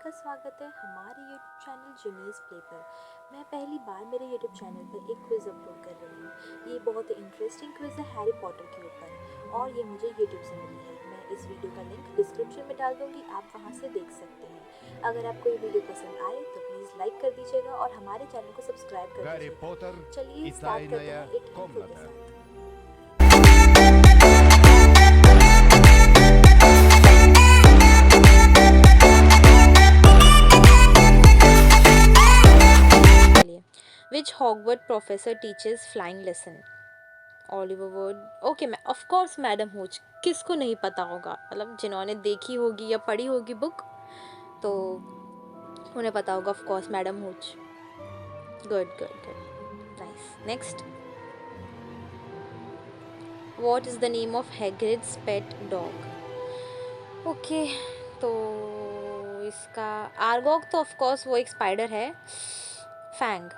आपका स्वागत है हमारे यूट्यूब चैनल जुनीस प्ले पर। मैं पहली बार मेरे यूट्यूब चैनल पर एक क्विज़ अपलोड कर रही हूँ। ये बहुत ही इंटरेस्टिंग क्विज़ है हैरी पॉटर के ऊपर और ये मुझे यूट्यूब से मिली है। मैं इस वीडियो का लिंक डिस्क्रिप्शन में डाल दूँगी, आप वहाँ से देख सकते हैं। अगर आपको ये वीडियो पसंद आए तो प्लीज़ लाइक कर दीजिएगा और हमारे चैनल को सब्सक्राइब कर Гарри दीजिएगा। Поттер चलिए и स्टार्ट करते тайная हैं एक इंट्रो के комната. साथ। Which Hogwarts professor teaches flying lesson? Oliver would. Okay, मैं ऑफ कोर्स मैडम हुच, किसको नहीं पता होगा, मतलब जिन्होंने देखी होगी या पढ़ी होगी बुक तो उन्हें पता होगा of course madam Hooch. Good good good, nice. Next, what is the name of Hagrid's pet dog? Okay, तो इसका आर्गॉग तो ऑफ कोर्स वो एक स्पाइडर है। Fang,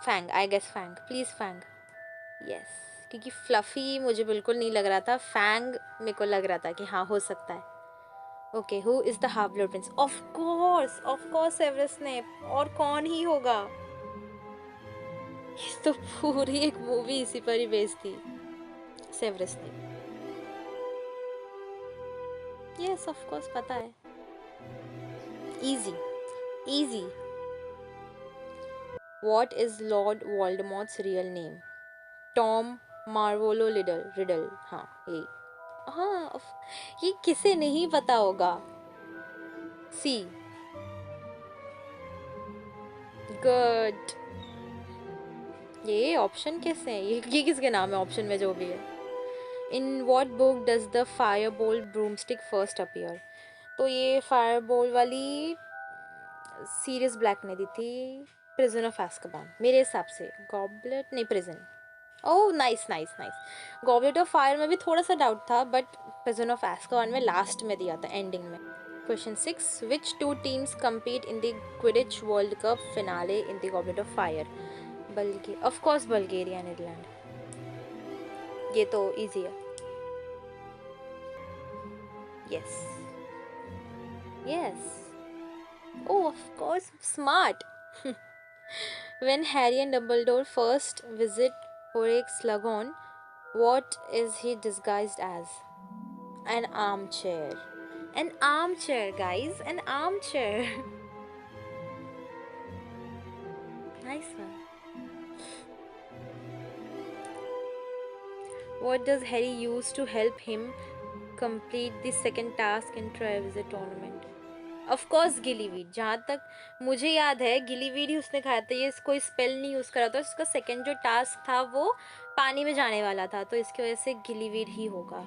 fang I guess, fang please, fang. Yes, क्योंकि फ्लफी मुझे बिल्कुल नहीं लग रहा था, फैंग मेरे को लग रहा था कि हाँ हो सकता है। Okay, who is the half blood prince? Of course Severus Snape, और कौन ही होगा। इस तो पूरी एक मूवी इसी पर ही बेस्ड थी, Severus Snape. Yes of course पता है, easy easy. What is Lord Voldemort's real name? Tom Marvolo Riddle, हाँ ये, हाँ ये किसे नहीं पता होगा। सी, गुड। ये ऑप्शन कैसे हैं, ये किसके नाम है ऑप्शन में जो भी है? In what book does the Firebolt broomstick first appear? तो ये फायर बोल्ट वाली सीरियस ब्लैक ने दी थी प्रिजन ऑफ एazkaban मेरे हिसाब से। गॉबलेट नहीं, prison. Oh nice nice nice. Goblet of fire में भी थोड़ा सा डाउट था, बट प्रिजन ऑफ एazkaban में लास्ट में दिया था, एंडिंग में। Question 6. Which two teams compete in the Quidditch World Cup finale in the Goblet of Fire? Of course Bulgaria and Ireland. ये तो easy है। Yes. Yes. Oh, of course, smart. When Harry and Dumbledore first visit Horace Slughorn, what is he disguised as? An armchair. An armchair, guys. An armchair. Nice one. What does Harry use to help him complete the second task in Triwizard Tournament? Of course गिलीवीड, जहाँ तक मुझे याद है गिलीवीड ही उसने खाया था, ये कोई स्पेल नहीं यूज़ करा था। उसका सेकंड जो टास्क था वो पानी में जाने वाला था, तो इसकी वजह से गिलीवीड ही होगा,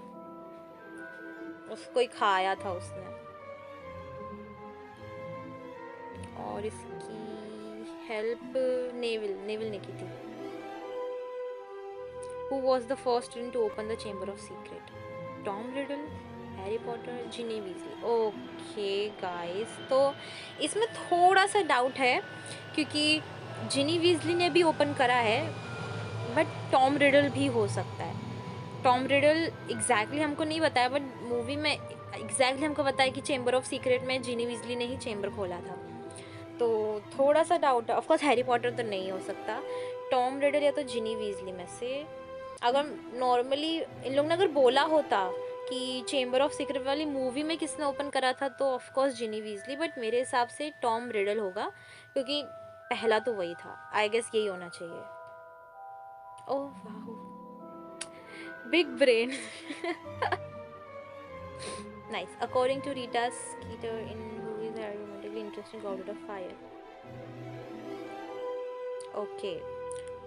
उसको ही खाया था उसने। और इसकी हेल्प नेविल ने की थी। Who was the first student to open the Chamber of Secret? Tom Riddle, Harry Potter, Ginny Weasley. Okay guys, तो इसमें थोड़ा सा डाउट है क्योंकि जिनी वीजली ने भी ओपन करा है, बट टॉम रिडल भी हो सकता है। टॉम रिडल एग्जैक्टली हमको नहीं बताया, बट मूवी में एग्जैक्टली हमको बताया कि चेंबर ऑफ सीक्रेट में जिनी वीजली ने ही चेंबर खोला था, तो थोड़ा सा डाउट है। ऑफकोर्स हैरी पॉटर तो नहीं हो सकता, टॉम रिडल या तो जिनी वीजली में से। अगर नॉर्मली इन लोग ने अगर बोला होता कि चेंबर ऑफ सीक्रेट वाली मूवी में किसने ओपन करा था तो of course Ginny Weasley, but मेरे हिसाब से टॉम रिडल होगा क्योंकि पहला तो वही था। आई गेस यही होना चाहिए। ओह वाह, big brain. Nice. According to Rita Skeeter in who is romantically interested in Goblet of Fire. Okay,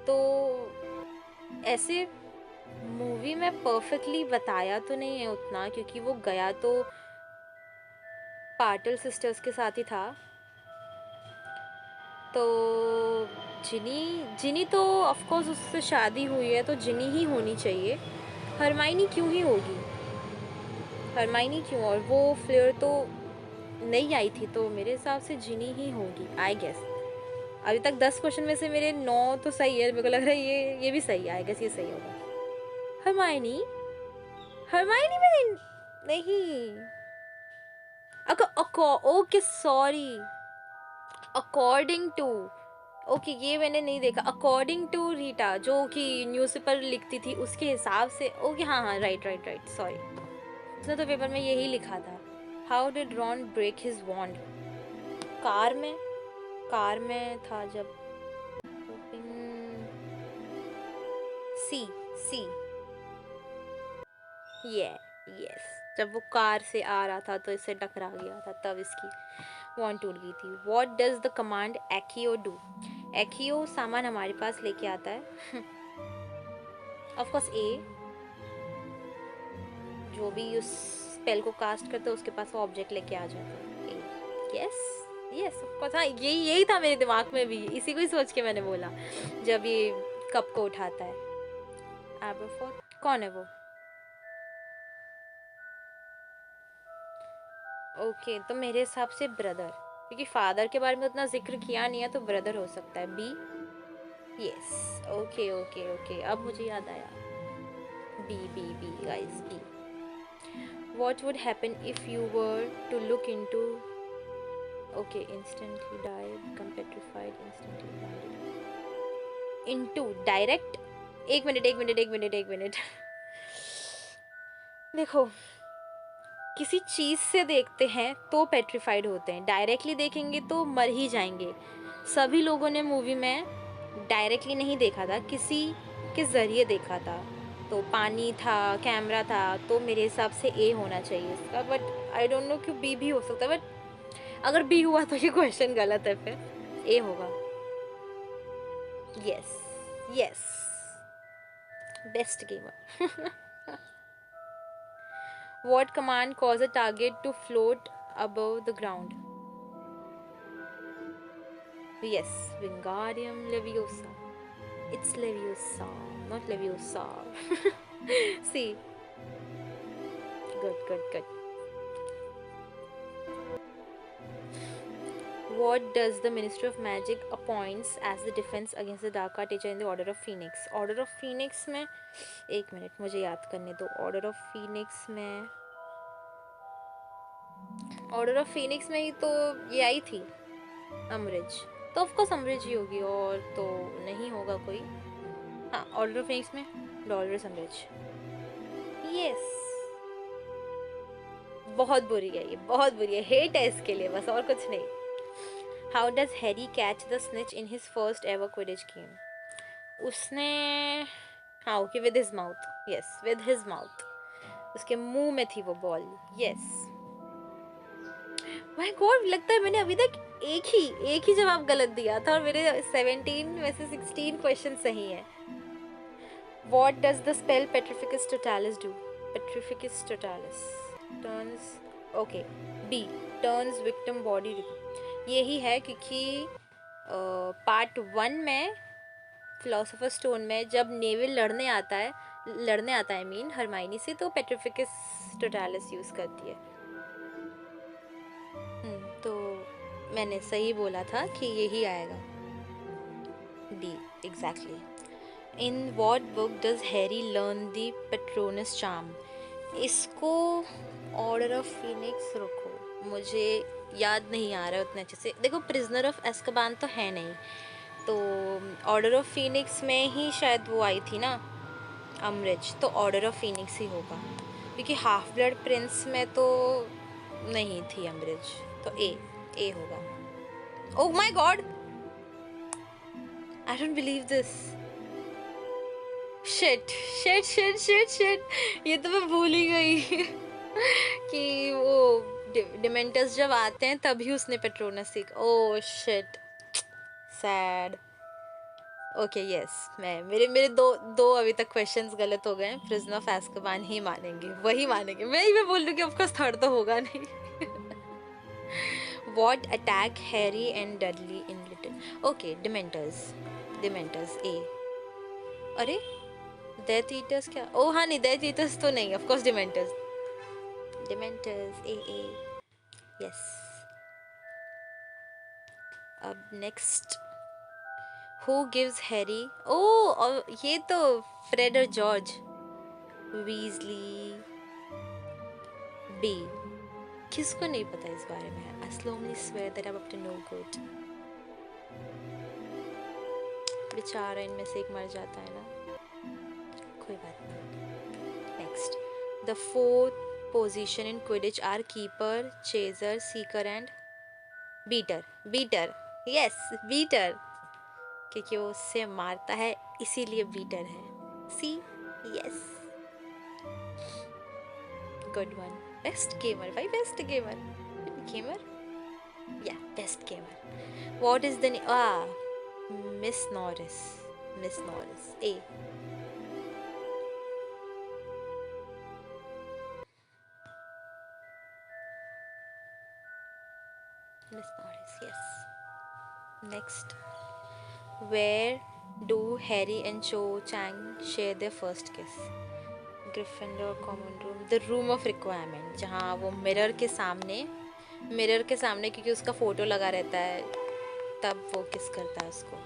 तो ऐसे मूवी में परफेक्टली बताया तो नहीं है उतना, क्योंकि वो गया तो पार्टल सिस्टर्स के साथ ही था, तो जिनी तो ऑफ कोर्स उससे शादी हुई है तो जिनी ही होनी चाहिए। हरमाइनी क्यों ही होगी, हरमाइनी क्यों, और वो फ्लेयर तो नहीं आई थी, तो मेरे हिसाब से जिनी ही होगी आई गेस। अभी तक 10 क्वेश्चन में से मेरे 9 तो सही है, मेरे को लग रहा है ये भी सही है, आई गेस ये सही होगा। हरमाइनी में नहीं, okay sorry, according to, okay ये मैंने नहीं देखा। अकॉर्डिंग टू रीटा, जो कि न्यूज़पेपर लिखती थी उसके हिसाब से, ओके हाँ हाँ राइट राइट राइट सॉरी, उसने तो पेपर में यही लिखा था। How did Ron break his wand? Car में, कार में था जब, सी, सी, ये, यस, जब वो कार से आ रहा था तो इससे टकरा गया था, तब इसकी वॉन्ड टूट गई थी। What does the command एक्यो do? एक्यो सामान हमारे पास लेके आता है, ऑफ कोर्स ए, जो भी उस स्पेल को कास्ट करता है उसके पास वो ऑब्जेक्ट लेके आ जाता है। ए, यस यस ऑफ कोर्स, हाँ यही यही था मेरे दिमाग में भी, इसी को ही सोच के मैंने बोला जब ये कप को उठाता है। एबरफोर्थ कौन है वो? ओके तो मेरे हिसाब से ब्रदर, क्योंकि फादर के बारे में उतना जिक्र किया नहीं है तो ब्रदर हो सकता है। B, yes, okay okay okay अब मुझे याद आया, B B B guys, B. What would happen if you were to look into, okay, instantly died, become petrified, instantly died, into direct, एक मिनट एक मिनट एक मिनट एक minute देखो, किसी चीज़ से देखते हैं तो पेट्रिफाइड होते हैं, डायरेक्टली देखेंगे तो मर ही जाएंगे। सभी लोगों ने मूवी में डायरेक्टली नहीं देखा था, किसी के ज़रिए देखा था, तो पानी था, कैमरा था, तो मेरे हिसाब से ए होना चाहिए इसका, बट आई डोंट नो क्यों बी भी हो सकता है, बट अगर बी हुआ तो ये क्वेश्चन गलत है, फिर ए होगा। Yes yes, best gamer. What command cause a target to float above the ground? Yes, Wingardium Leviosa. It's Leviosa, not Leviosa. See, good, good, good. What does the Ministry of Magic appoints as the defense against the Dark Art teacher in the Order of Phoenix? Order of Phoenix में, एक minute मुझे याद करने दो। Order of Phoenix में, Order of Phoenix में ही तो ये आई थी, अमरिज, तो ऑफकोर्स अमरिज ही होगी, और तो नहीं होगा कोई। हाँ, ऑर्डर ऑफ फिनिक्स में डॉलरस अमरिज। यस, बहुत बुरी है ये, बहुत बुरी है, हेट है इसके लिए बस, और कुछ नहीं। How does Harry catch the snitch in his first ever Quidditch game? उसने, हाँ okay, with his mouth, yes with his mouth, उसके मुंह में थी वो बॉल। यस, माय गॉड, लगता है मैंने अभी तक एक ही जवाब गलत दिया था, और मेरे 17 में से 16 क्वेश्चन सही हैं। What does the spell Petrificus Totalis do? Petrificus Totalis turns, okay, B, turns victim body, यही है क्योंकि पार्ट 1 में फिलोसोफर स्टोन में जब नेविल लड़ने आता है आई मीन हरमाइनी से, तो पेट्रिफिकस टोटालिस यूज करती है। तो मैंने सही बोला था कि यही आएगा, D, exactly. In what book does Harry learn the Patronus charm? इसको ऑर्डर ऑफ फिनिक्स, रुको मुझे याद नहीं आ रहा है उतने अच्छे से। देखो प्रिजनर ऑफ एस्कबान तो है नहीं, तो ऑर्डर ऑफ फिनिक्स में ही शायद वो आई थी ना अमरिज, तो ऑर्डर ऑफ फिनिक्स ही होगा, क्योंकि हाफ ब्लड प्रिंस में तो नहीं थी अमरिज, तो ए होगा। Oh my God, I don't believe this, shit shit shit shit shit, ये तो मैं भूल ही गई कि वो डिमेंटर्स जब आते हैं तभी उसने पेट्रोनस सीख, oh shit, sad. Okay yes, मैं मेरे दो अभी तक क्वेश्चंस गलत हो गए हैं, प्रिजनर ऑफ एazkaban ही मानेंगे, वही मानेंगे, मैं बोल रही हूँ कि ऑफ कोर्स थर्ड तो होगा नहीं। What attack Harry and Dudley in Little, okay Dementors ए, अरे डेथ ईटर्स क्या, ओ हाँ नहीं, डेथ ईटर्स तो नहीं, of course dementors A, yes. अब नेक्स्ट, हु गिव्स हैरी, ओ और ये तो फ्रेड और जॉर्ज, वीजली, बी, किसको नहीं पता इस बारे में? I solemnly swear that I'm up to no good. बेचारा इनमें से एक मर जाता है ना, कोई बात नहीं। Next, the fourth position in Quidditch are keeper, chaser, seeker and beater. Beater, yes beater, क्योंकि वो उससे मारता है इसीलिए बीटर है। C, yes, good one. Best gamer भाई, बेस्ट गेमर, गेमर या best gamer. What is the Miss Norris, Miss Norris ए। Miss Norris, yes. Next, where do Harry and Cho Chang share their first kiss? Gryffindor common room, the room of requirement, जहाँ वो mirror के सामने क्योंकि उसका photo लगा रहता है तब वो किस करता है उसको,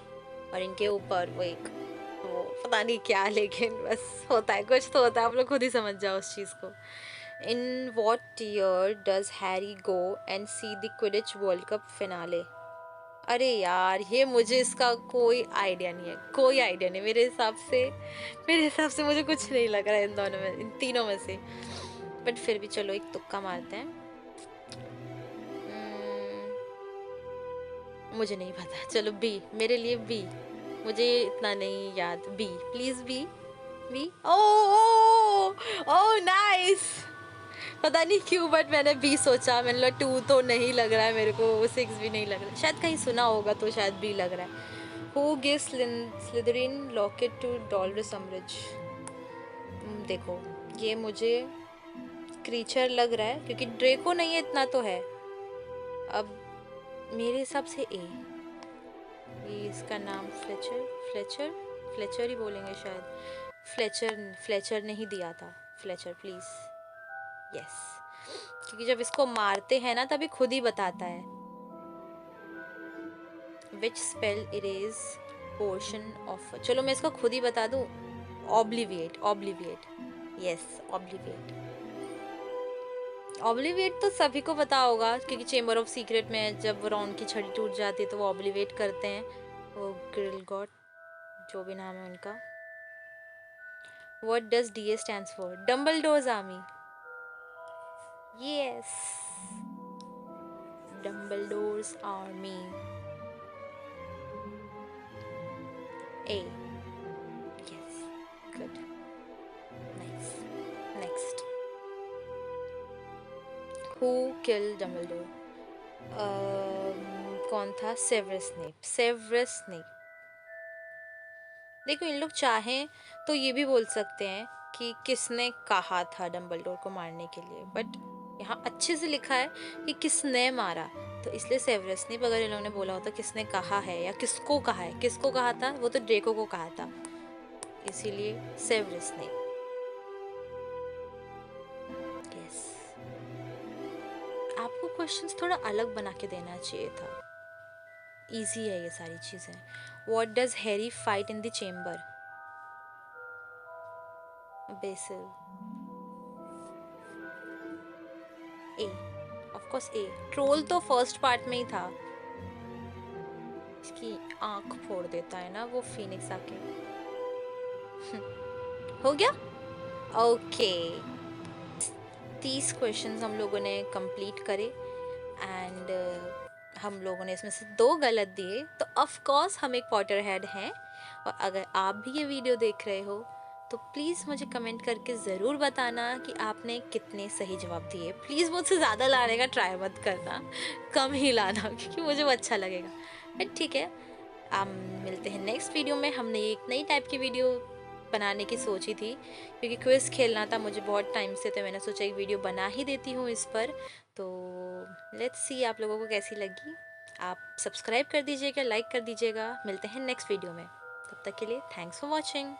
और इनके ऊपर वो पता नहीं क्या, लेकिन बस होता है, कुछ तो होता है, आप लोग खुद ही समझ जाओ उस चीज़ को। In what year does Harry go and see the Quidditch World Cup finale? अरे यार, ये मुझे इसका कोई आइडिया नहीं है, कोई आइडिया नहीं। मेरे हिसाब से मुझे कुछ नहीं लग रहा है इन दोनों में, इन तीनों में से। बट फिर भी चलो एक तुक्का मारते हैं। मुझे नहीं पता, चलो बी, मेरे लिए बी, मुझे इतना नहीं याद। B please, B, B. Oh nice. पता नहीं क्यों बट मैंने बी सोचा, मैंने लगा 2 तो नहीं लग रहा है मेरे को, 6 भी नहीं लग रहा है, शायद कहीं सुना होगा तो शायद बी लग रहा है। Who gives Slytherin locket to Dolores Umbridge? देखो ये मुझे क्रीचर लग रहा है क्योंकि ड्रेको नहीं है, इतना तो है। अब मेरे हिसाब से ए, ये इसका नाम फ्लेचर ही बोलेंगे शायद। फ्लेचर ने ही दिया था, फ्लेचर प्लीज, यस। क्योंकि जब इसको मारते हैं ना तभी खुद ही बताता है। Which spell erase portion of, चलो मैं इसको खुद ही बता दूं, obliviate, yes, obliviate तो सभी को पता होगा क्योंकि चेंबर ऑफ सीक्रेट में जब रॉन की छड़ी टूट जाती है तो वो ऑब्लिवेट करते हैं, वो ग्रिलगॉट जो भी नाम है उनका। What does DA stands for? Dumbledore's Army, yes, Dumbledore's Army, A, yes, good, nice. Next, who killed Dumbledore? कौन था? Severus Snape. देखो इन लोग चाहें तो ये भी बोल सकते हैं कि किसने कहा था डम्बलडोर को मारने के लिए, बट यहाँ अच्छे से लिखा है कि किसने मारा, तो इसलिए सेवरस स्नेप। अगर इन लोगों ने बोला होता किसने कहा है या किसको कहा था, वो तो ड्रेको को कहा था, इसीलिए सेवरस स्नेप, यस। आपको क्वेश्चंस थोड़ा अलग बना के देना चाहिए था, इजी है ये सारी चीजें। What does Harry fight in the chamber? Basil. A. Of course A. Troll तो फर्स्ट पार्ट में ही था, इसकी आंख फोड़ देता है ना वो फीनिक्स आके। हो गया, ओके। 30 क्वेश्चंस हम लोगों ने कंप्लीट करे एंड हम लोगों ने इसमें से 2 गलत दिए, तो ऑफ कोर्स हम एक पॉटर हेड हैं। और अगर आप भी ये वीडियो देख रहे हो तो प्लीज़ मुझे कमेंट करके ज़रूर बताना कि आपने कितने सही जवाब दिए। प्लीज़ मुझसे ज़्यादा लाने का ट्राई मत करना, कम ही लाना क्योंकि मुझे वो अच्छा लगेगा। बट ठीक है, आप मिलते हैं नेक्स्ट वीडियो में। हमने एक नई टाइप की वीडियो बनाने की सोची थी क्योंकि क्विज़ खेलना था मुझे बहुत टाइम से, तो मैंने सोचा एक वीडियो बना ही देती हूँ इस पर। तो लेट्स सी आप लोगों को कैसी लगी। आप सब्सक्राइब कर दीजिएगा, लाइक कर दीजिएगा। मिलते हैं नेक्स्ट वीडियो में, तब तक के लिए थैंक्स फॉर वॉचिंग।